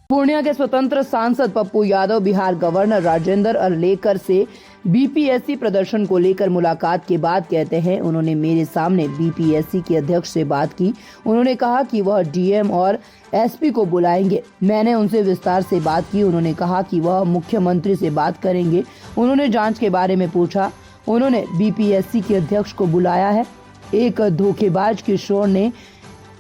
पूर्णिया के स्वतंत्र सांसद पप्पू यादव बिहार गवर्नर राजेंद्र अरलेकर से बीपीएससी प्रदर्शन को लेकर मुलाकात के बाद कहते हैं, उन्होंने मेरे सामने बीपीएससी के अध्यक्ष से बात की। उन्होंने कहा कि वह डीएम और एसपी को बुलाएंगे। मैंने उनसे विस्तार से बात की। उन्होंने कहा कि वह मुख्यमंत्री से बात करेंगे। उन्होंने जांच के बारे में पूछा। उन्होंने बीपीएससी के अध्यक्ष को बुलाया है। एक धोखेबाज किशोर ने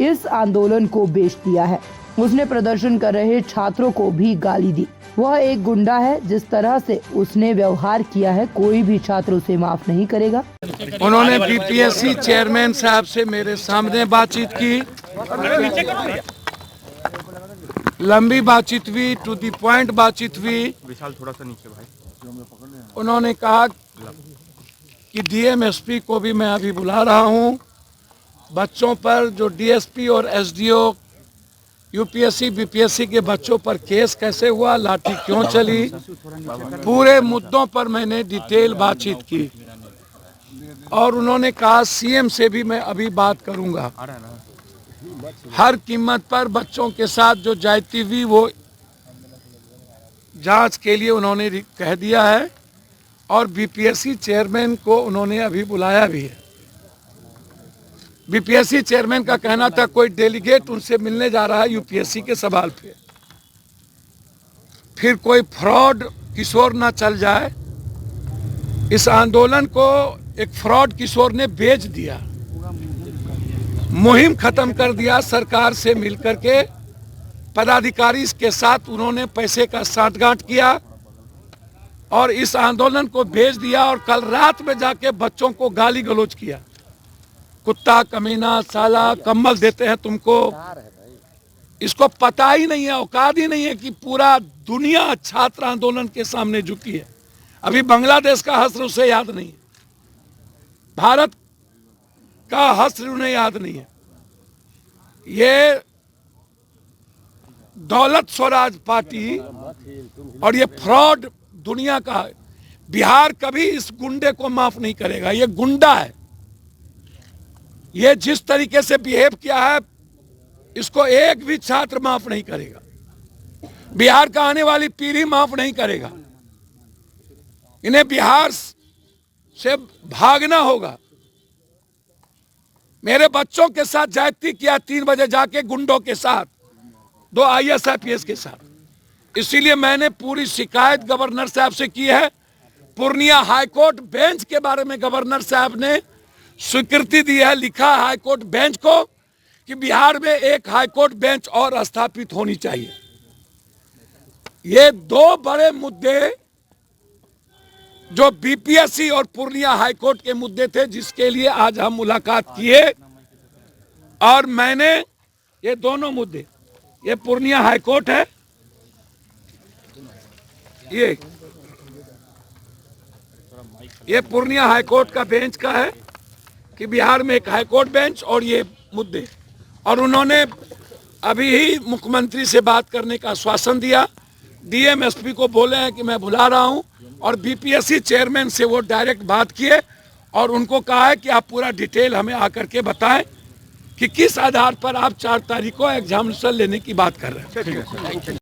इस आंदोलन को बेच दिया है। उसने प्रदर्शन कर रहे छात्रों को भी गाली दी। वह एक गुंडा है। जिस तरह से उसने व्यवहार किया है, कोई भी छात्र उसे माफ नहीं करेगा। उन्होंने बीपीएससी चेयरमैन साहब से मेरे सामने बातचीत की, लंबी बातचीत हुई, टू दी पॉइंट बातचीत हुई। उन्होंने कहा कि डीएम एसपी को भी मैं अभी बुला रहा हूं। बच्चों पर जो डीएसपी और एसडीओ यूपीएससी बीपीएससी के बच्चों पर केस कैसे हुआ, लाठी क्यों चली, पूरे मुद्दों पर मैंने डिटेल बातचीत की। और उन्होंने कहा सीएम से भी मैं अभी बात करूंगा। हर कीमत पर बच्चों के साथ जो जायती हुई वो जांच के लिए उन्होंने कह दिया है। और बीपीएससी चेयरमैन को उन्होंने अभी बुलाया भी है। बीपीएससी चेयरमैन का कहना था कोई डेलीगेट उनसे मिलने जा रहा है यूपीएससी के सवाल पे, फिर कोई फ्रॉड किशोर ना चल जाए। इस आंदोलन को एक फ्रॉड किशोर ने बेच दिया, मुहिम खत्म कर दिया। सरकार से मिलकर के पदाधिकारी के साथ उन्होंने पैसे का साठगांठ किया और इस आंदोलन को बेच दिया। और कल रात में जाके बच्चों को गाली गलौज किया, कुत्ता, कमीना, साला, कम्बल देते हैं तुमको। इसको पता ही नहीं है, औकात ही नहीं है कि पूरा दुनिया छात्र आंदोलन के सामने झुकी है। अभी बांग्लादेश का हश्र उसे याद नहीं है, भारत का हश्र उन्हें याद नहीं है। ये दौलत स्वराज पार्टी और ये फ्रॉड दुनिया का है। बिहार कभी इस गुंडे को माफ नहीं करेगा। ये गुंडा है। ये जिस तरीके से बिहेव किया है, इसको एक भी छात्र माफ नहीं करेगा। बिहार का आने वाली पीढ़ी माफ नहीं करेगा। इन्हें बिहार से भागना होगा। मेरे बच्चों के साथ जाति किया 3 बजे जाके गुंडों के साथ, 2 IAS IPS के साथ। इसीलिए मैंने पूरी शिकायत गवर्नर साहब से की है। पूर्णिया हाईकोर्ट बेंच के बारे में गवर्नर साहब ने स्वीकृति दी है, लिखा है हाईकोर्ट बेंच को कि बिहार में एक हाईकोर्ट बेंच और स्थापित होनी चाहिए। ये 2 बड़े मुद्दे जो बीपीएससी और पूर्णिया हाईकोर्ट के मुद्दे थे, जिसके लिए आज हम मुलाकात किए। और मैंने ये दोनों मुद्दे, ये पूर्णिया हाईकोर्ट है, ये पूर्णिया हाईकोर्ट का बेंच का है कि बिहार में एक हाईकोर्ट बेंच और ये मुद्दे। और उन्होंने अभी ही मुख्यमंत्री से बात करने का आश्वासन दिया। डीएम एसपी को बोले हैं कि मैं बुला रहा हूं। और बीपीएससी चेयरमैन से वो डायरेक्ट बात किए और उनको कहा है कि आप पूरा डिटेल हमें आकर के बताएं कि किस आधार पर आप 4 तारीख को एग्जामिनेशन लेने की बात कर रहे हैं।